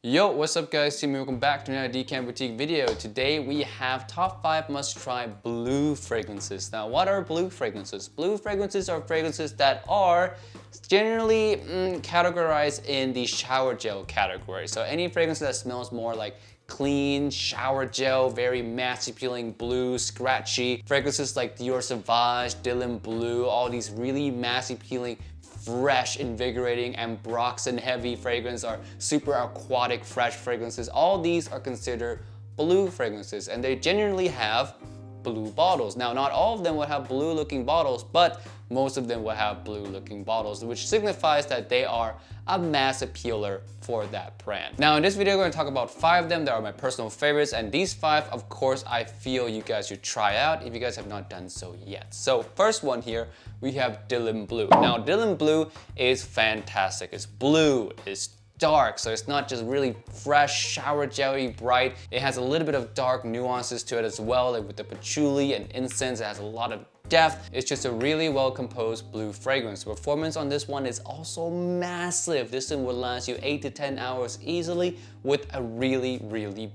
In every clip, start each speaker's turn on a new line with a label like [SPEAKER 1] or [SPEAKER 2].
[SPEAKER 1] Yo, what's up guys, Timmy, welcome back to another Decant Boutique video. Today we have top 5 must try blue fragrances. Now what are blue fragrances? Blue fragrances are fragrances that are generally categorized in the shower gel category. So any fragrance that smells more like clean, shower gel, very mass appealing blue, scratchy. Fragrances like Dior Sauvage, Dillon Blue, all these really mass appealing fresh, invigorating, ambroxan heavy fragrance or super aquatic fresh fragrances. All these are considered blue fragrances and they generally have blue bottles. Now not all of them will have blue looking bottles, but most of them will have blue looking bottles, which signifies that they are a mass appealer for that brand. Now in this video, we're going to talk about 5 of them that are my personal favorites, and these 5, of course, I feel you guys should try out if you guys have not done so yet. So first one here, we have Dillon Blue. Now Dillon Blue is fantastic. It's blue, it's dark, so it's not just really fresh, shower jelly, bright. It has a little bit of dark nuances to it as well, like with the patchouli and incense. It has a lot of depth. It's just a really well composed blue fragrance. The performance on this one is also massive. This one will last you 8 to 10 hours easily with a really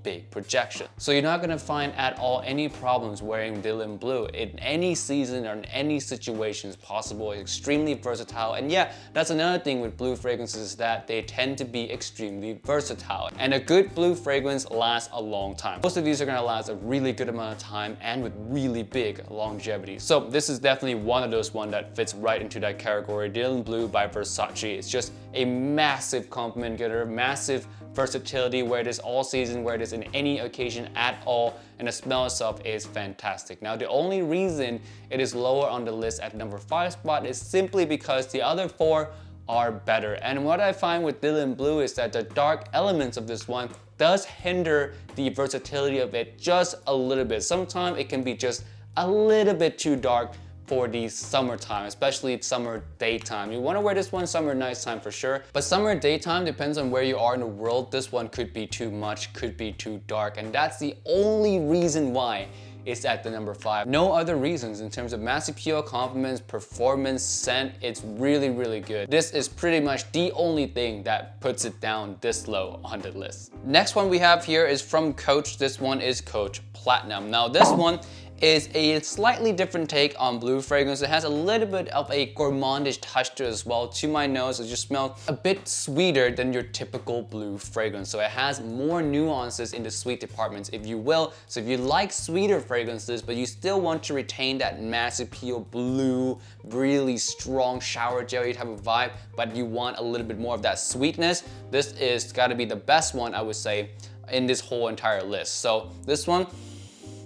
[SPEAKER 1] big projection. So you're not gonna find at all any problems wearing Dillon Blue in any season or in any situations possible. It's extremely versatile, and yeah, that's another thing with blue fragrances, is that they tend to be extremely versatile. And a good blue fragrance lasts a long time. Most of these are gonna last a really good amount of time and with really big longevity. So this is definitely one of those that fits right into that category. Dillon Blue by Versace. It's just a massive compliment getter, massive versatility, where it is all season, where it is in any occasion at all, and the smell itself is fantastic. Now the only reason it is lower on the list at number 5 spot is simply because the other 4 are better. And what I find with Dillon Blue is that the dark elements of this one does hinder the versatility of it just a little bit. Sometimes it can be just a little bit too dark for the summertime, especially summer daytime. You want to wear this one summer nighttime for sure, but summer daytime depends on where you are in the world. This one could be too much, could be too dark, and that's the only reason why it's at the number 5. No other reasons in terms of mass appeal, compliments, performance, scent. It's really good. This is pretty much the only thing that puts it down this low on the list. Next one we have here is from Coach. This one is Coach Platinum. Now this one is a slightly different take on blue fragrance. It has a little bit of a gourmandish touch to it as well. To my nose, it just smells a bit sweeter than your typical blue fragrance. So it has more nuances in the sweet departments, if you will. So if you like sweeter fragrances, but you still want to retain that mass appeal blue, really strong shower jelly type of vibe, but you want a little bit more of that sweetness, this is gotta be the best one, I would say, in this whole entire list. So this one,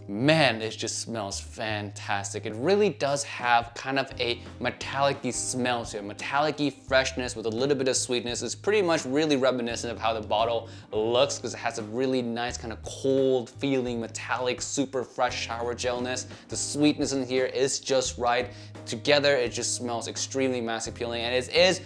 [SPEAKER 1] man, it just smells fantastic. It really does have kind of a metallic-y smell to it, metallic-y freshness with a little bit of sweetness. It's pretty much really reminiscent of how the bottle looks, because it has a really nice kind of cold feeling, metallic, super fresh shower gelness. The sweetness in here is just right. Together, it just smells extremely mass appealing, and it is,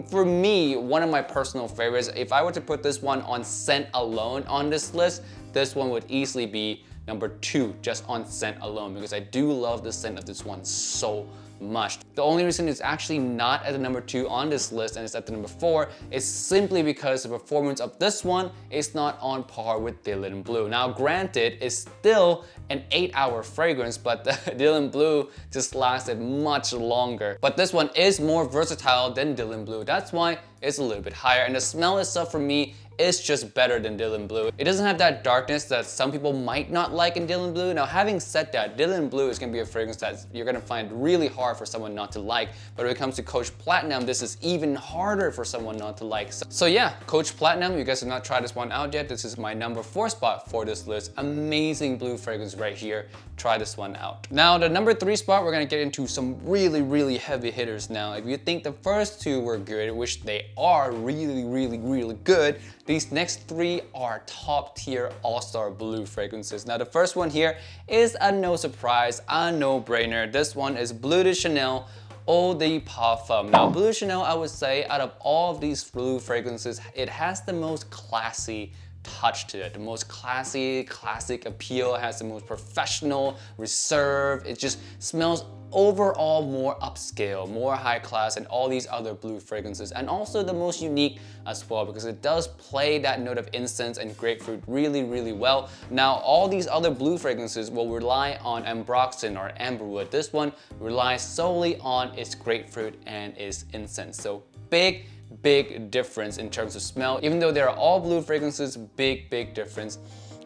[SPEAKER 1] for me, one of my personal favorites. If I were to put this one on scent alone on this list, this one would easily be number 2 just on scent alone, because I do love the scent of this one so much. The only reason it's actually not at the number 2 on this list and it's at the number 4 is simply because the performance of this one is not on par with Dillon Blue. Now granted, it's still an 8-hour fragrance, but the Dillon Blue just lasted much longer. But this one is more versatile than Dillon Blue. That's why it's a little bit higher, and the smell itself for me is just better than Dillon Blue. It doesn't have that darkness that some people might not like in Dillon Blue. Now having said that, Dillon Blue is gonna be a fragrance that you're gonna find really hard for someone not to like, but when it comes to Coach Platinum, this is even harder for someone not to like. So yeah, Coach Platinum, you guys have not tried this one out yet. This is my number 4 spot for this list. Amazing blue fragrance right here. Try this one out. Now the number 3 spot, we're gonna get into some really heavy hitters now. If you think the first 2 were good, which they are really good, these next 3 are top tier all-star blue fragrances. Now the first one here is a no surprise, a no-brainer. This one is Bleu de Chanel Eau de Parfum. Now Bleu de Chanel, I would say, out of all of these blue fragrances, it has the most classy touch to it, the most classic appeal. It has the most professional, reserved. It just smells overall more upscale, more high class than all these other blue fragrances, and also the most unique as well because it does play that note of incense and grapefruit really, really well. Now, all these other blue fragrances will rely on ambroxan or amberwood. This one relies solely on its grapefruit and its incense. So big difference in terms of smell. Even though they are all blue fragrances, big difference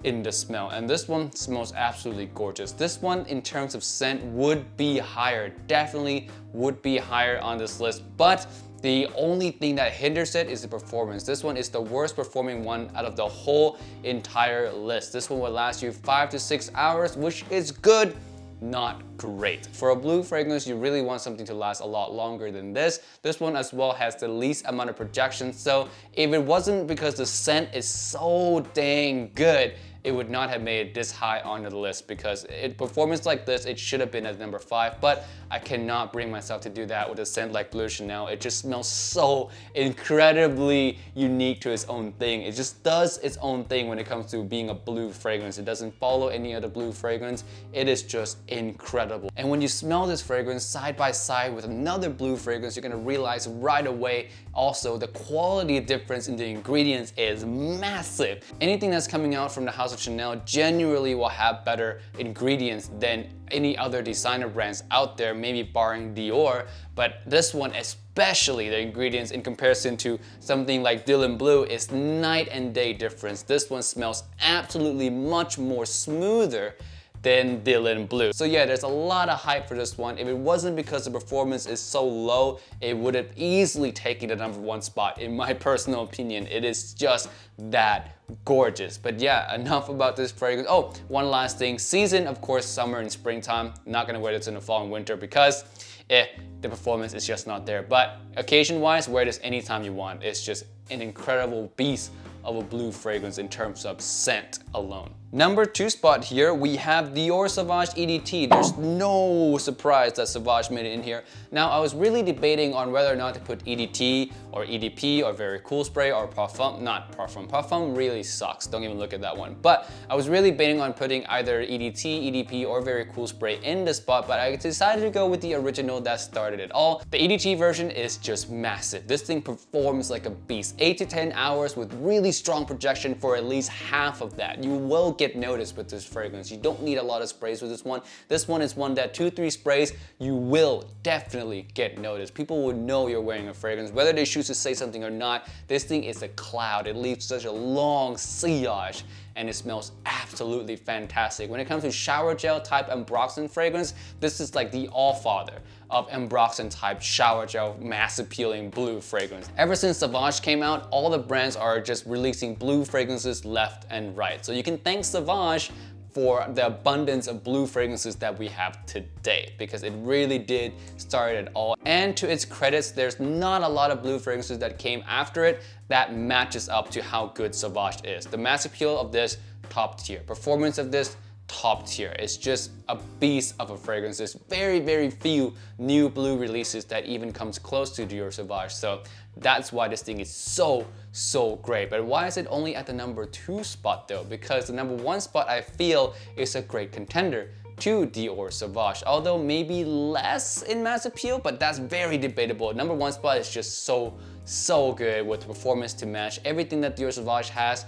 [SPEAKER 1] in the smell. And this one smells absolutely gorgeous. This one in terms of scent would be higher, definitely would be higher on this list, but the only thing that hinders it is the performance. This one is the worst performing one out of the whole entire list. This one will last you 5 to 6 hours, which is good, not great. For a blue fragrance, you really want something to last a lot longer than this. This one as well has the least amount of projection, so if it wasn't because the scent is so dang good, it would not have made it this high onto the list because performance like this, it should have been at number 5, but I cannot bring myself to do that with a scent like Bleu Chanel. It just smells so incredibly unique to its own thing. It just does its own thing when it comes to being a blue fragrance. It doesn't follow any other blue fragrance. It is just incredible. And when you smell this fragrance side by side with another blue fragrance, you're gonna realize right away also the quality difference in the ingredients is massive. Anything that's coming out from the House of Chanel genuinely will have better ingredients than any other designer brands out there, maybe barring Dior, but this one especially, the ingredients in comparison to something like Dillon Blue is night and day difference. This one smells absolutely much more smoother than Dillon Blue. So yeah, there's a lot of hype for this one. If it wasn't because the performance is so low, it would have easily taken the #1 spot in my personal opinion. It is just that gorgeous. But yeah, enough about this fragrance. Oh, one last thing. Season, of course, summer and springtime. Not gonna wear this in the fall and winter because the performance is just not there. But occasion-wise, wear this anytime you want. It's just an incredible beast of a blue fragrance in terms of scent alone. #2 spot here, we have Dior Sauvage EDT. There's no surprise that Sauvage made it in here. Now, I was really debating on whether or not to put EDT or EDP or Very Cool Spray or Parfum, not Parfum. Parfum really sucks, don't even look at that one. But I was really debating on putting either EDT, EDP, or Very Cool Spray in the spot, but I decided to go with the original that started it all. The EDT version is just massive. This thing performs like a beast. 8 to 10 hours with really strong projection for at least half of that. You will get noticed with this fragrance. You don't need a lot of sprays with this one. This one is one that 2-3 sprays, you will definitely get noticed. People will know you're wearing a fragrance, whether they choose to say something or not. This thing is a cloud. It leaves such a long sillage and it smells absolutely fantastic. When it comes to shower gel type ambroxan fragrance, this is like the all-father of ambroxan type shower gel mass appealing blue fragrance. Ever since Sauvage came out, all the brands are just releasing blue fragrances left and right. So you can thank Sauvage for the abundance of blue fragrances that we have today because it really did start it all. And to its credits, there's not a lot of blue fragrances that came after it that matches up to how good Sauvage is. The mass appeal of this, top tier. Performance of this, top tier. It's just a beast of a fragrance. There's very few new blue releases that even comes close to Dior Sauvage. So that's why this thing is so great. But why is it only at the #2 spot though? Because the #1 spot I feel is a great contender to Dior Sauvage, although maybe less in mass appeal, but that's very debatable. #1 spot is just so good with performance to match everything that Dior Sauvage has,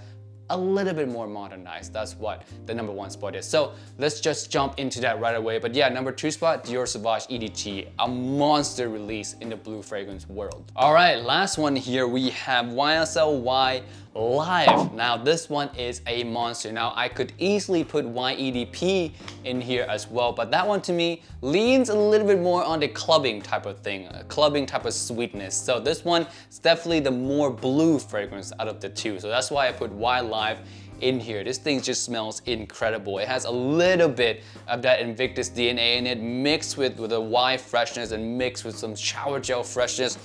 [SPEAKER 1] a little bit more modernized. That's what the #1 spot is. So let's just jump into that right away. But yeah, #2 spot, Dior Sauvage EDT, a monster release in the blue fragrance world. All right, last one here, we have YSL Y Live. Now this one is a monster. Now I could easily put YEDP in here as well, but that one to me leans a little bit more on the clubbing type of thing, clubbing type of sweetness. So this one is definitely the more blue fragrance out of the two. So that's why I put Y Live in here. This thing just smells incredible. It has a little bit of that Invictus DNA in it, mixed with the Y freshness and mixed with some shower gel freshness.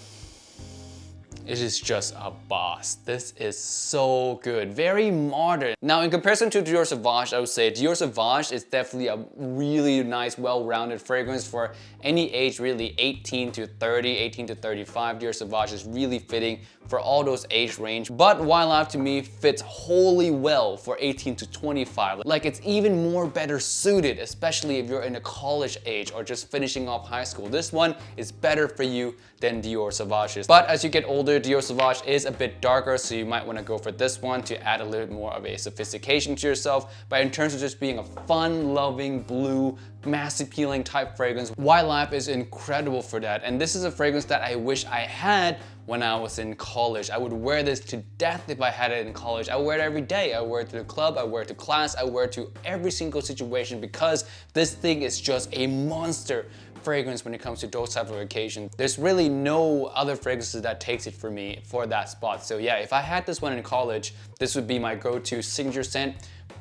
[SPEAKER 1] it is just a boss. This is so good, very modern. Now in comparison to Dior Sauvage, I would say Dior Sauvage is definitely a really nice, well-rounded fragrance for any age, really 18 to 30, 18 to 35. Dior Sauvage is really fitting for all those age range. But Wildlife to me fits wholly well for 18 to 25. Like it's even more better suited, especially if you're in a college age or just finishing off high school. This one is better for you than Dior Sauvage is. But as you get older, Dior Sauvage is a bit darker, so you might want to go for this one to add a little bit more of a sophistication to yourself. But in terms of just being a fun-loving blue, mass appealing type fragrance, Wildlife is incredible for that. And this is a fragrance that I wish I had when I was in college. I would wear this to death if I had it in college. I wear it every day. I wear it to the club, I wear it to class, I wear it to every single situation because this thing is just a monster fragrance when it comes to those type of occasions. There's really no other fragrances that takes it for me for that spot. So yeah, if I had this one in college, this would be my go-to signature scent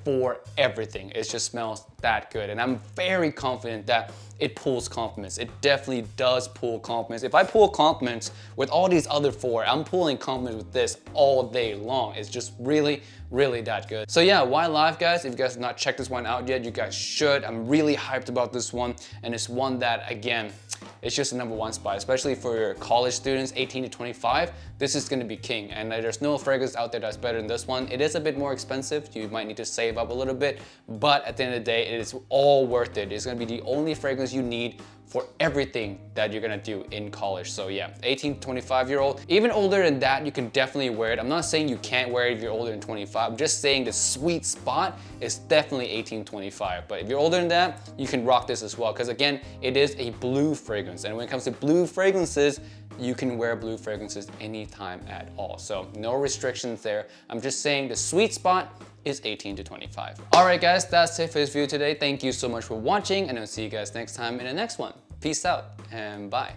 [SPEAKER 1] for everything. It just smells that good. And I'm very confident that it pulls compliments. It definitely does pull compliments. If I pull compliments with all these other four, I'm pulling compliments with this all day long. It's just really, really that good. So yeah, Wildlife guys, if you guys have not checked this one out yet, you guys should. I'm really hyped about this one. And it's one that, again, it's just a #1 spot, especially for your college students, 18 to 25. This is gonna be king, and there's no fragrance out there that's better than this one. It is a bit more expensive. You might need to save up a little bit, but at the end of the day, it is all worth it. It's gonna be the only fragrance you need for everything that you're gonna do in college. So yeah, 18 to 25-year-old. Even older than that, you can definitely wear it. I'm not saying you can't wear it if you're older than 25. I'm just saying the sweet spot is definitely 18 to 25. But if you're older than that, you can rock this as well. Because again, it is a blue fragrance. And when it comes to blue fragrances, you can wear blue fragrances anytime at all. So no restrictions there. I'm just saying the sweet spot is 18 to 25. All right guys, that's it for this video today. Thank you so much for watching, and I'll see you guys next time in the next one. Peace out and bye.